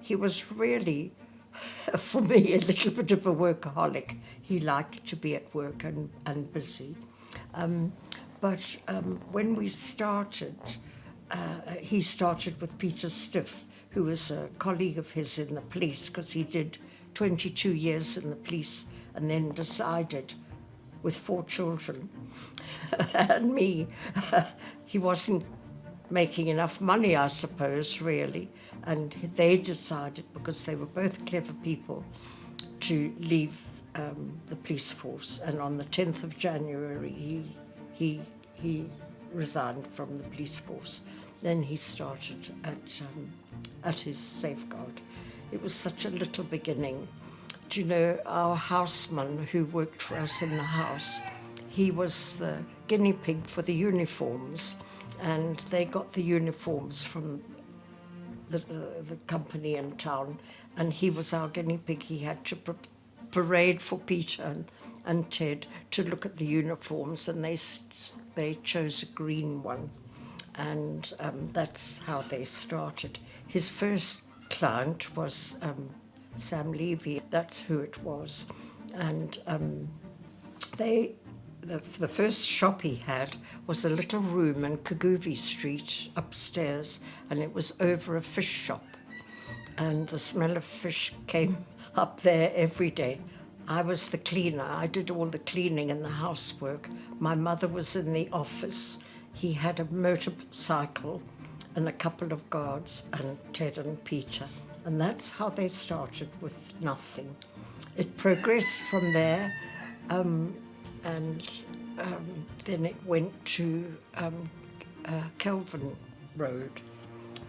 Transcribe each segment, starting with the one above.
he was really, for me, a little bit of a workaholic. He liked to be at work and busy. But when we started, he started with Peter Stiff, who was a colleague of his in the police, because he did 22 years in the police and then decided, with 4 children and me, he wasn't making enough money, I suppose, really. And they decided, because they were both clever people, to leave the police force. And on the 10th of January, he resigned from the police force. Then he started at his safeguard. It was such a little beginning. Do you know, our houseman who worked for us in the house, he was the guinea pig for the uniforms, and they got the uniforms from the company in town, and he was our guinea pig. He had to parade for Peter and Ted to look at the uniforms, and they chose a green one, and that's how they started. His first client was Sam Levy, that's who it was, and the first shop he had was a little room in Kaguvi Street upstairs, and it was over a fish shop, and the smell of fish came up there every day. I was the cleaner. I did all the cleaning and the housework. My mother was in the office. He had a motorcycle and a couple of guards, and Ted and Peter. And that's how they started, with nothing. It progressed from there, and then it went to Kelvin Road,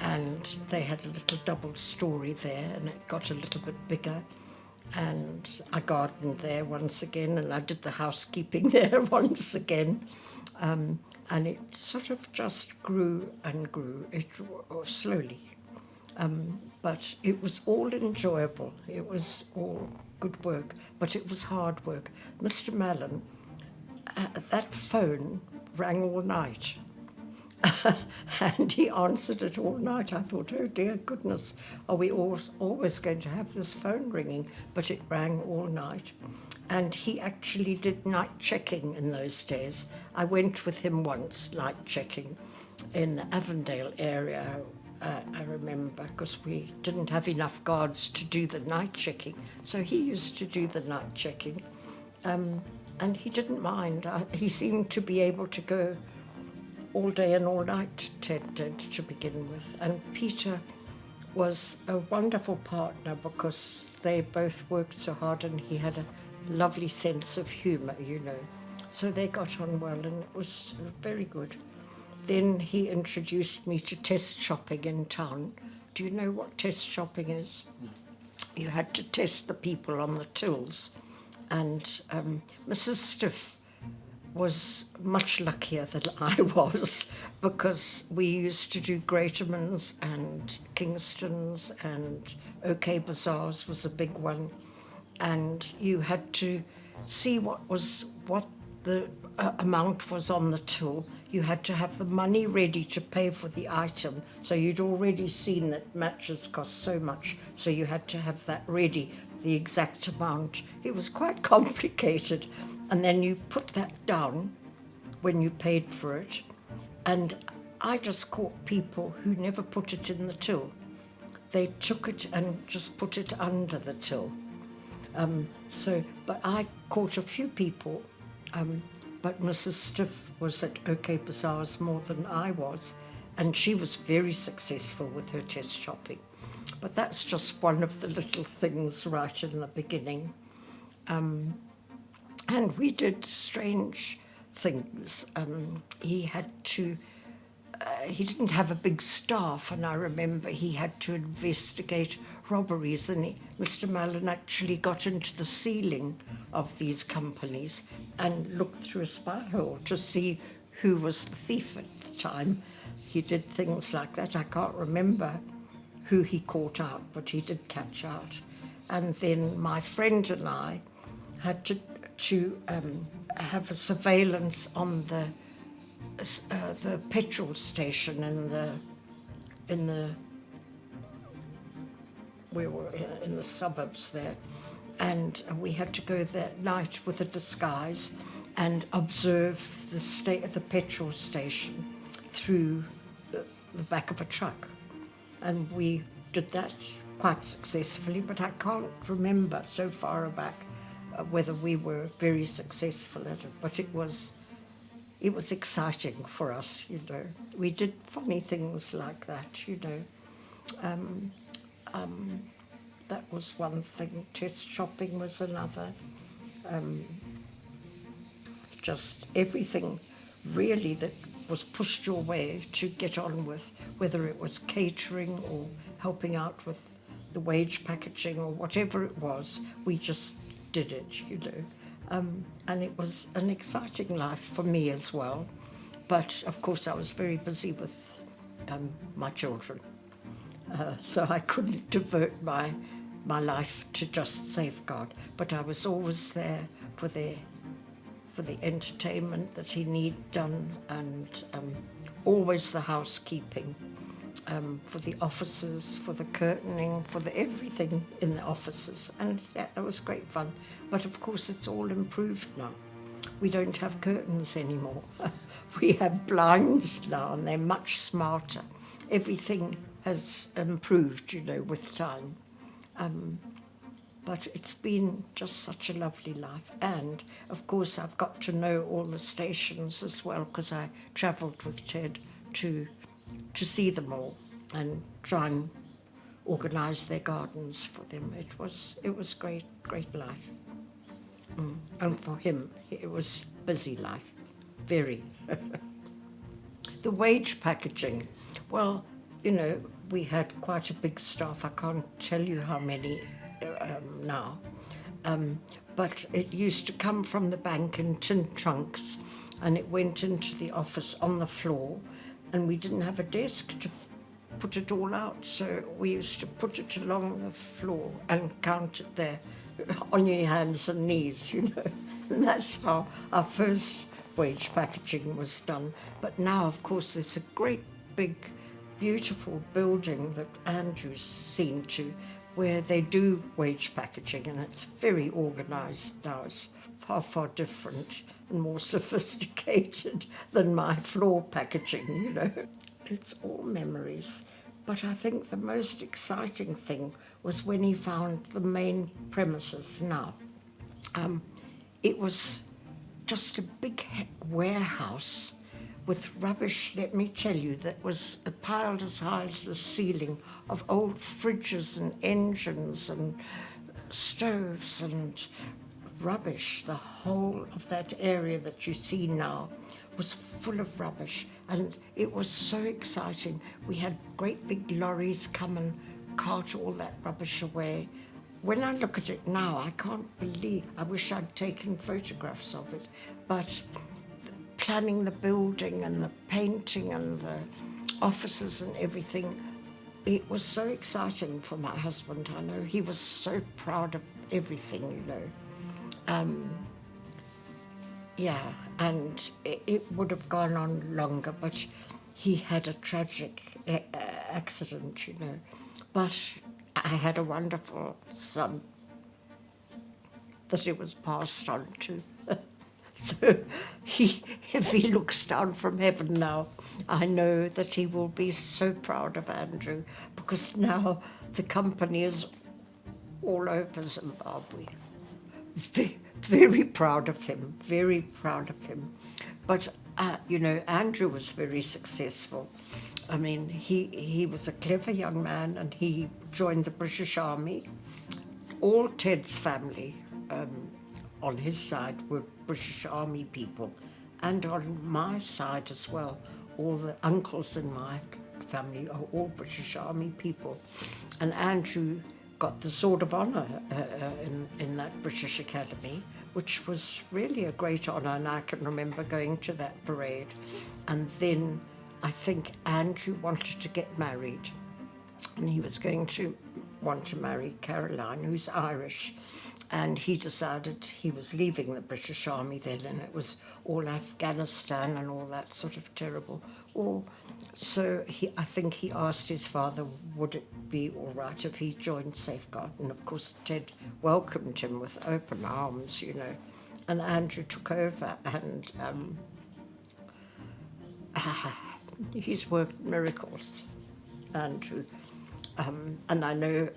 and they had a little double story there, and it got a little bit bigger. And I gardened there once again, and I did the housekeeping there once again. And it sort of just grew and grew, slowly. But it was all enjoyable. It was all good work, but it was hard work. Mr. Mallon, that phone rang all night. And he answered it all night. I thought, oh dear goodness, are we always going to have this phone ringing? But it rang all night. And he actually did night checking in those days. I went with him once, night checking, in the Avondale area, I remember, because we didn't have enough guards to do the night checking. So he used to do the night checking. And he didn't mind. He seemed to be able to go all day and all night, Ted did, to begin with. And Peter was a wonderful partner, because they both worked so hard, and he had a lovely sense of humour, you know. So they got on well, and it was very good. Then he introduced me to test shopping in town. Do you know what test shopping is? You had to test the people on the tills. And Mrs. Stiff was much luckier than I was, because we used to do Greatermans and Kingstons, and OK Bazaars was a big one, and you had to see what the amount was on the till. You had to have the money ready to pay for the item, so you'd already seen that matches cost so much, so you had to have that ready, the exact amount. It was quite complicated. And then you put that down when you paid for it. And I just caught people who never put it in the till. They took it and just put it under the till. But I caught a few people, but Mrs. Stiff was at OK Bazaars more than I was, and she was very successful with her test shopping. But that's just one of the little things right in the beginning. And we did strange things. He didn't have a big staff, and I remember he had to investigate robberies, and Mr. Mallon actually got into the ceiling of these companies and looked through a spy hole to see who was the thief at the time. He did things like that. I can't remember who he caught out, but he did catch out. And then my friend and I had to have a surveillance on the petrol station in the we were in the suburbs there, and we had to go that night with a disguise and observe the state of the petrol station through the back of a truck. And we did that quite successfully, but I can't remember so far back whether we were very successful at it, but it was exciting for us, you know. We did funny things like that, you know. That was one thing. Test shopping was another. Just everything really that was pushed your way to get on with, whether it was catering or helping out with the wage packaging or whatever it was, we just did it, you know. And it was an exciting life for me as well. But of course I was very busy with my children. So I couldn't divert my life to just safeguard. But I was always there for the entertainment that he needed done, and always the housekeeping, for the offices, for the curtaining, for the everything in the offices. And yeah, it was great fun. But of course it's all improved now. We don't have curtains anymore. We have blinds now, and they're much smarter. Everything has improved, you know, with time. But it's been just such a lovely life. And of course I've got to know all the stations as well, because I travelled with Ted to see them all and try and organise their gardens for them. It was great life. And for him, it was busy life, very. The wage packaging, well, you know, we had quite a big staff. I can't tell you how many now, but it used to come from the bank in tin trunks, and it went into the office on the floor, and we didn't have a desk to put it all out, so we used to put it along the floor and count it there on your hands and knees, you know. And that's how our first wage packaging was done. But now, of course, there's a great big beautiful building that Andrew's seen to, where they do wage packaging, and it's very organised now. It's far different and more sophisticated than my floor packaging, you know. It's all memories. But I think the most exciting thing was when he found the main premises now. It was just a big warehouse with rubbish, let me tell you, that was piled as high as the ceiling, of old fridges and engines and stoves and rubbish. The whole of that area that you see now was full of rubbish, and it was so exciting. We had great big lorries come and cart all that rubbish away. When I look at it now, I can't believe, I wish I'd taken photographs of it, but planning the building and the painting and the offices and everything, it was so exciting for my husband. I know he was so proud of everything, you know. Yeah, and it would have gone on longer, but he had a tragic accident, you know. But I had a wonderful son that it was passed on to. So if he looks down from heaven now, I know that he will be so proud of Andrew, because now the company is all over Zimbabwe. Very proud of him, very proud of him. But, you know, Andrew was very successful. I mean, he was a clever young man, and he joined the British Army. All Ted's family on his side were British Army people, and on my side as well. All the uncles in my family are all British Army people. And Andrew got the Sword of Honour in that British Academy, which was really a great honour, and I can remember going to that parade. And then I think Andrew wanted to get married, and he was going to want to marry Caroline, who's Irish, and he decided he was leaving the British Army then, and it was all Afghanistan and all that sort of terrible, all So I think he asked his father, would it be all right if he joined Safeguard? And of course, Ted welcomed him with open arms, you know. And Andrew took over, and he's worked miracles, Andrew. And I know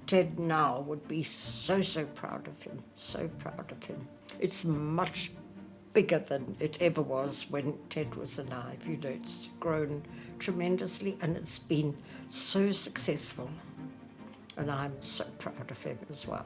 Ted now would be so, so proud of him, so proud of him. It's much bigger than it ever was when Ted was alive. You know, it's grown tremendously and it's been so successful. And I'm so proud of him as well.